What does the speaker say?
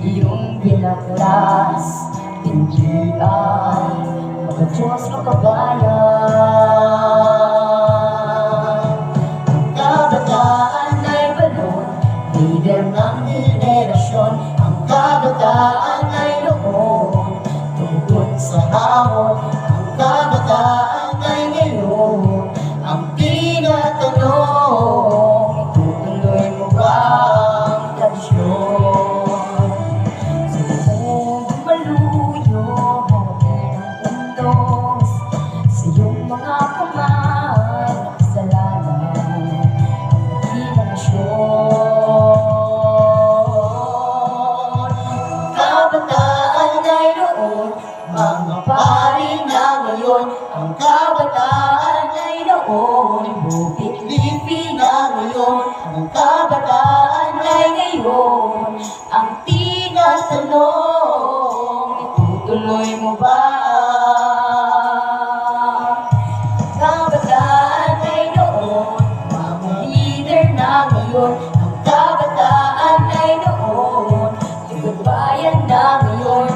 iyong binaglas, hindi ay magka-Diyos o kabayan. Ang kabataan ay balon, lider ng henerasyon. Ang kabataan ay noon, tungkol sa hamon. Ang kabataan ay ngayon, ang tinatanong, itutuloy mo ba ang tradisyon? Sa buong maluyo, harapin ang mundo, sa iyong mga kamay, nakasalanan ang imaginasyon. Kabataan ay noon, mga pari na ngayon. Ang kabataan ay noon, bukit lipi na ngayon. Ang kabataan ay ngayon, ang tinatanong, itutuloy mo ba? Kabataan ay noon, mga leader na ngayon. Ang kabataan ay noon, yung bayan na ngayon.